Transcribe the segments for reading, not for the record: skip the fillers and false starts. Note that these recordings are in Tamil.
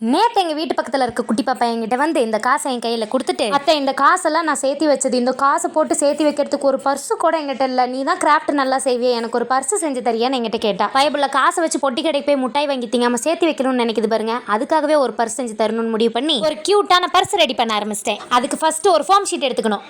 நேற்று எங்கள் வீட்டு பக்கத்தில் இருக்க குட்டி பாப்பா என்கிட்ட வந்து இந்த காசை என் கையில் கொடுத்துட்டு, அத்தை இந்த காசெல்லாம் நான் சேர்த்து வச்சது, இந்த காசை போட்டு சேர்த்து வைக்கிறதுக்கு ஒரு பர்ஸு கூட என்கிட்ட இல்லை, நீ தான் கிராஃப்ட் நல்லா செய்வியே, எனக்கு ஒரு பர்ஸு செஞ்சு தரியான்னு என்கிட்ட கேட்டா. பைபிளில் காசை வச்சு பொட்டி கடைக்கு போய் முட்டாய் வாங்கி திங்காம சேர்த்து வைக்கணும்னு நினைக்குது பாருங்க. அதுக்காகவே ஒரு பர்ஸ் செஞ்சு தரணும்னு முடிவு பண்ணி ஒரு கியூட்டான பர்ஸ் ரெடி பண்ண ஆரம்பிச்சிட்டேன். அதுக்கு ஃபர்ஸ்ட் ஒரு ஃபோம் ஷீட் எடுத்துக்கணும்.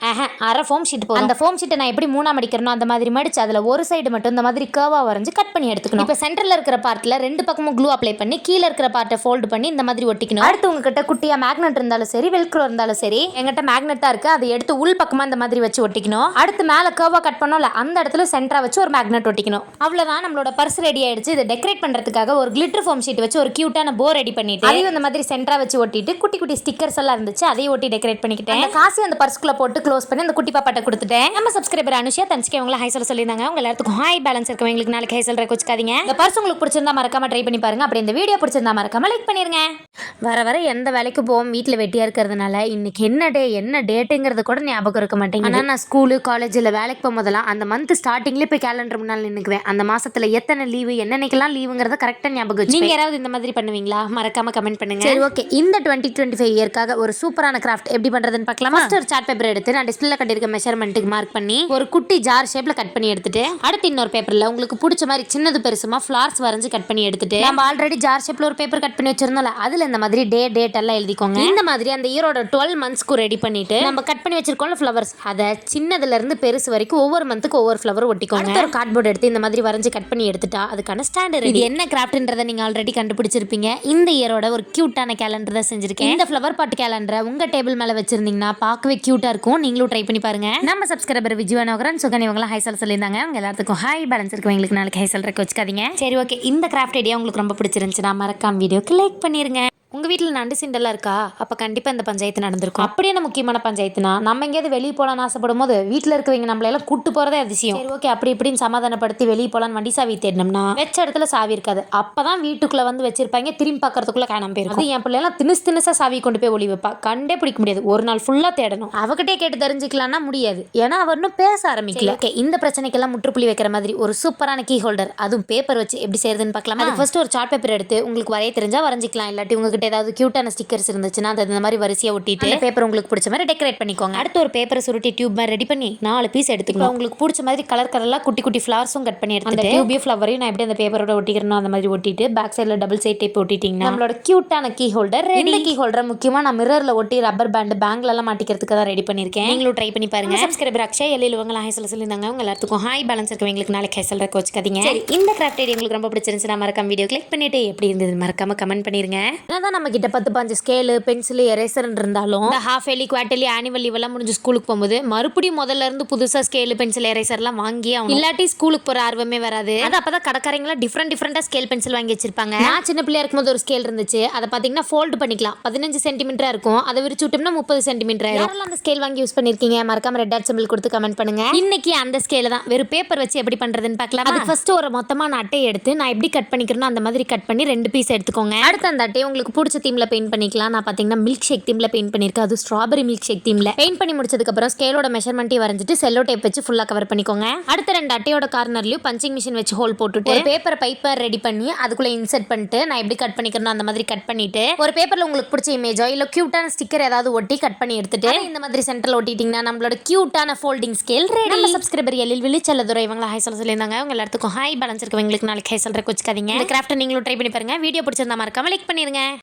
அரை ஃபோம் ஷீட் போதும். அந்த ஃபோம் ஷீட்டை நான் எப்படி மூணா மடிக்கிறனோ அந்த மாதிரி மடிச்சு அதில் ஒரு சைடு மட்டும் இந்த மாதிரி கர்வா வரைஞ்சு கட் பண்ணி எடுத்துக்கணும். இப்போ சென்டரில் இருக்கிற பார்ட்டில் ரெண்டு பக்கமும் க்ளூ அப்ளை பண்ணி கீழே இருக்கிற பார்ட்டை ஃபோல்டு பண்ணி இந்த மாதிரி ஒட்டிக்கணும். அடுத்து உங்ககிட்ட குட்டியா மேக்னெட் இருந்தாலும் சரி, வெல்க்ரோ இருந்தாலும் சரி, எங்கிட்ட மேக்னெட் தான் இருக்கு, அதை எடுத்து உள் பக்கமா இந்த மாதிரி வச்சு ஒட்டிக்கணும். அடுத்து மேல கர்வா கட் பண்ணோம்ல அந்த இடத்துல சென்டரா வச்சு ஒரு மேக்னெட் ஒட்டிக்கணும். அவ்வளவுதான், நம்மளோட பர்ஸ் ரெடி ஆயிடுச்சு. இதை டெக்கரேட் பண்றதுக்காக ஒரு கிளிட்டர் ஃபோம் ஷீட் வச்சு ஒரு கியூட்டான போ ரெடி பண்ணிட்டு அதையும் இந்த மாதிரி சென்டரா வச்சு ஒட்டிட்டு குட்டி குட்டி ஸ்டிக்கர்ஸ் எல்லாம் இருந்துச்சு, அதையும் ஒட்டி டெக்கரேட் பண்ணிக்கிட்டேன். காசு அந்த பர்ஸ்குள்ள போட்டு க்ளோஸ் பண்ணி அந்த குட்டி பாப்பாட்ட கொடுத்துட்டேன். நம்ம சப்ஸ்கிரைபர் அனுஷியா தனிச்சுக்கு அவங்கள ஹை சொல்ல சொல்லியிருந்தாங்க. உங்க எல்லாத்துக்கும் ஹாய் பேலன்ஸ் இருக்கவங்களுக்கு நாளைக்கு ஹை சொல்ற வச்சுக்காதீங்க. இந்த பர்ஸ் உங்களுக்கு பிடிச்சிருந்தா மறக்காம ட்ரை பண்ணி பாருங்க. அப்படி இந்த வீடியோ பிடிச்சிருந்தா மறக்காம லைக் பண்ணிருங்க. வர வர எந்த வேலைக்கு போவோம், வீட்டில் வெட்டியாக இருக்கிறதுனால இன்னைக்கு என்ன டேட்டுங்கிறது கூட ஞாபகம் இருக்க மாட்டேங்க. ஆனால் நான் ஸ்கூலு காலேஜில் வேலைக்கு போகும்போதெல்லாம் அந்த மந்த் ஸ்டார்டிங்லேயே போய் கேலண்டர் முன்னால் நின்றுக்குவேன். அந்த மாசத்துல எத்தனை லீவு என்னன்னைக்கெல்லாம் லீவுங்கிறத கரெக்டாக ஞாபகம் வச்சு. நீங்கள் யாராவது இந்த மாதிரி பண்ணுவீங்களா? மறக்காம கமெண்ட் பண்ணுங்க. சரி, ஓகே. இந்த 2025 இயர்க்காக ஒரு சூப்பரான கிராஃப்ட் எப்படி பண்ணுறதுன்னு பார்க்கலாமா? ஒரு சார்ட் பேப்பர் எடுத்து நான் டிஸ்பிளே கட்டியிருக்க மெஷர்மெண்ட்டுக்கு மார்க் பண்ணி ஒரு குட்டி ஜார் ஷேப்ல கட் பண்ணி எடுத்துட்டு, அடுத்து இன்னொரு பேப்பரில் உங்களுக்கு பிடிச்ச மாதிரி சின்னது பெருசுமா ஃப்ளார்ஸ் வரைஞ்சு கட் பண்ணி எடுத்துட்டு, நம்ம ஆல்ரெடி ஜார் ஷேப்ல ஒரு பேப்பர் கட் பண்ணி வச்சிருந்தோம்ல, அதில் இந்த மாதிரி டேட் எல்லாம் எழுதிக்கோங்க. இந்த மாதிரி அந்த இயரோட 12 மந்த்ஸ்க்கு ரெடி பண்ணிட்டு நம்ம கட் பண்ணி வச்சிருக்கோம்ல ஃப்ளவர்ஸ், அதை சின்னதுல இருந்து பெருசு வரைக்கும் ஒவ்வொரு மந்த்துக்கு ஒவ்வொரு ஃப்ளவர் ஒட்டிக்கோங்க. ஒரு கார்ட்போர்ட் எடுத்து இந்த மாதிரி வரைஞ்சு கட் பண்ணி எடுத்துட்டா அதுக்கான ஸ்டாண்டர்ட் ரெடி. என்ன கிராஃப்ட்ன்றதை நீங்க ஆல்ரெடி கண்டுபிடிச்சிருப்பீங்க. இந்த இயரோட ஒரு கியூட்டான கேலண்டர் தான் செஞ்சிருக்கேன். இந்த ஃப்ளவர் பாட் கேலண்டரை உங்க டேபிள் மேல வச்சிருந்தீங்கன்னா பார்க்கவே கியூட்டா இருக்கும். நீங்களும் ட்ரை பண்ணி பாருங்க. நம்ம சப்ஸ்கிரைபர் விஜயநகரன் சுகன் இவங்களாம் ஹை சொல்ல சொல்லியிருந்தாங்க. அவங்க எல்லாத்துக்கும் ஹாய் பேலன்ஸ் இருக்கவங்களுக்கு நாளைக்கு ஹை சொல்றதுக்கு வச்சுக்காதீங்க. சரி, ஓகே. இந்த கிராஃப்ட் ஐடியா உங்களுக்கு ரொம்ப பிடிச்சிருந்துச்சுன்னா மறக்காம வீடியோக்கு லைக் பண்ணிருங்க. உங்கள் வீட்டில் நண்டு சிண்டெல்லாம் இருக்கா? அப்போ கண்டிப்பாக இந்த பஞ்சாயத்து நடந்திருக்கும். அப்படியே முக்கியமான பஞ்சாயத்துனா நம்ம எங்கேயாவது வெளியே போகலான்னு ஆசைப்படும் போது வீட்டில் இருக்கவங்க நம்மளெல்லாம் கூட்டு போகிறதே அதிசயம். சரி, ஓகே. அப்படி இப்படின்னு சமாதானப்படுத்தி வெளியே போகலான்னு வண்டி சாவி தேடினோம்னா வச்ச இடத்துல சாவி இருக்காது. அப்போ தான் வீட்டுக்குள்ளே வந்து வச்சிருப்பாங்க, திரும்பி பார்க்கறதுக்குள்ளே காணாம போயிருக்கும். அது என் பிள்ளைலாம் திணுசா சாவி கொண்டு போய் ஒளி வைப்பா. கண்டே பிடிக்க முடியாது. ஒரு நாள் ஃபுல்லாக தேடணும். அவகிட்டே கேட்டு தெரிஞ்சுக்கலாம்னா முடியாது, ஏன்னா அவர் இன்னும் பேச ஆரம்பிக்கல. ஓகே, இந்த பிரச்சனைக்கெல்லாம் முற்றுப்புள்ளி வைக்கிற மாதிரி ஒரு சூப்பரான கீ ஹோல்டர், அதுவும் பேப்பர் வச்சு எப்படி செய்யறதுன்னு பார்க்கலாம். அது ஃபர்ஸ்ட் ஒரு சார்ட் பேப்பர் எடுத்து உங்களுக்கு வரைய தெரிஞ்சா வரைஞ்சிக்கலாம். இல்லாட்டி உங்ககிட்ட ஏதாவது கியூட்டான ஸ்டிக்கர்ஸ் இருந்துச்சுன்னா அது இந்த மாதிரி வரிசையா ஒட்டிட்டு பேப்பர் உங்களுக்கு பிடிச்ச மாதிரி டெக்கரேட் பண்ணிக்கோங்க. அடுத்து ஒரு பேப்பரை சுருட்டி டியூப் மாதிரி ரெடி பண்ணி 4 பீஸ் எடுத்துக்கலாம். உங்களுக்கு பிடிச்ச மாதிரி கலர் கலர்லாம் குட்டி குட்டி ஃப்ளவர்ஸும் கட் பண்ணி எடுத்துட்டு அந்த டியூபையும் ஃப்ளவரையும் நான் எப்படி அந்த பேப்பரோட ஒட்டிக்கிறனோ அந்த மாதிரி ஒட்டிட்டு பேக் சைடுல டபுள் சைட் டேப் ஒட்டிட்டீங்கன்னா நம்மளோட கியூட்டான கீ ஹோல்டர் ரெடி. இந்த கீ ஹோல்டர் முக்கியமா நான் மிரர்ல ஒட்டி ரப்பர் பேண்ட் பேங்க்ல எல்லாம் மாட்டிக்கிறதுக்கு தான் ரெடி பண்ணிருக்கேன். நீங்களும் ட்ரை பண்ணி பாருங்க. சப்ஸ்கிரைபர் அக்ஷய் எல்லையிலவங்க ஹை சொல்ல சொல்லியிருந்தாங்க. உங்க எல்லாத்துக்கும் ஹாய் பேலன்ஸ் இருக்கவங்களுக்கு நாளைக்கு ஹை சொல்ற வச்சுக்காதீங்க. சரி, இந்த கிராஃப்ட் ஐடியா உங்களுக்கு ரொம்ப பிடிச்சிருந்துச்சுன்னா மறக்காம வீடியோ கிளிக் பண்ணிட்டு எப்படி இருந்தது மறக்காம கமெண்ட் பண்ணிருங்க. என்னதான் நம்ம கிட்ட 10-15 ஸ்கேலு பென்சில் எரேசர் இருந்தாலும் இந்த ஹாஃப் இயர்லி குவார்டர்லி ஆனுவல் லீவெல்லாம் முடிஞ்சு ஸ்கூலுக்கு போகும்போது மறுபடியும் முதல்ல இருந்து புதுசாக ஸ்கேலு பென்சில் எரேசர்லாம் வாங்கி ஆகணும். இல்லாட்டி ஸ்கூலுக்கு போகிற ஆர்வமே வராது. அது அப்பதான் கடைக்காரங்களாம் டிஃப்ரெண்டாக ஸ்கேல் பென்சில் வாங்கி வச்சிருப்பாங்க. நான் சின்ன பிள்ளையா இருக்கும்போது ஒரு ஸ்கேல் இருந்துச்சு. அதை பார்த்தீங்கன்னா ஃபோல்டு பண்ணிக்கலாம். 15 சென்டிமீட்டரா இருக்கும். அதை விரிச்சு விட்டோம்னா 30 சென்டிமீட்டர் ஆயிரும். யாரெல்லாம் அந்த ஸ்கேல் வாங்கி யூஸ் பண்ணிருக்கீங்க மறக்காம ரெட் டாட் சிம்பிள் கொடுத்து கமெண்ட் பண்ணுங்க. இன்னைக்கு அந்த ஸ்கேல தான் வெறும் பேப்பர் வச்சு எப்படி பண்றதுன்னு பார்க்கலாம். அது ஃபர்ஸ்ட் ஒரு மொத்தமான அட்டையை எடுத்து நான் எப்படி கட் பண்ணிக்கிறேனோ அந்த மாதிரி கட் பண்ணி 2 பீஸ் எடுத்துக்கோங்க. அடுத்து அந்த அட்டையை உங்களுக்கு பிடிச்ச தீம்ல பெயிண்ட் பண்ணிக்கலாம். நான் பார்த்தீங்கன்னா மில்க் ஷேக் தீம்ல பெயிண்ட் பண்ணிருக்கேன். அது ஸ்ட்ராபெரி மில்க் ஷேக் தீம்ல பெயிண்ட் பண்ணி முடிச்சதுக்கு அப்புறம் ஸ்கேலோட மெஷர்மெண்ட்டையும் வரைஞ்சிட்டு செல்லோ டேப் வச்சு ஃபுல்லா கவர் பண்ணிக்கோங்க. அடுத்த 2 அட்டையோட கார்னர்லயும் பஞ்சிங் மிஷின் வச்சு ஹோல் போட்டுட்டு ஒரு பேப்பர் பைப்பர் ரெடி பண்ணி அதுக்குள்ள இன்சர்ட் பண்ணிட்டு நான் எப்படி கட் பண்ணிக்கிறேனோ அந்த மாதிரி கட் பண்ணிட்டு ஒரு பேப்பர்ல உங்களுக்கு பிடிச்ச இமேஜோ இல்ல கியூட்டான ஸ்டிக்கர் ஏதாவது ஒட்டி கட் பண்ணி எடுத்துட்டு இந்த மாதிரி சென்டர்ல ஒட்டிட்டீங்கன்னா நம்மளோட கியூட்டான ஃபோல்டிங் ஸ்கேல் ரெடி. நம்ம சப்ஸ்கிரைபர் எல்லில் விழிச்செல்லதுரை இவங்க ஹை சொல்ல சொல்லியிருந்தாங்க. உங்க எல்லாத்துக்கும் ஹாய் பேலன்ஸ் இருக்கவங்களுக்கு நாளைக்கு ஹை சொல்றதுக்கு வச்சுக்காதீங்க. இந்த கிராஃப்ட் நீங்களும் ட்ரை பண்ணி பாருங்க. வீடியோ பிடிச்சிருந்தா மறக்காம லைக் பண்ணிருங்க.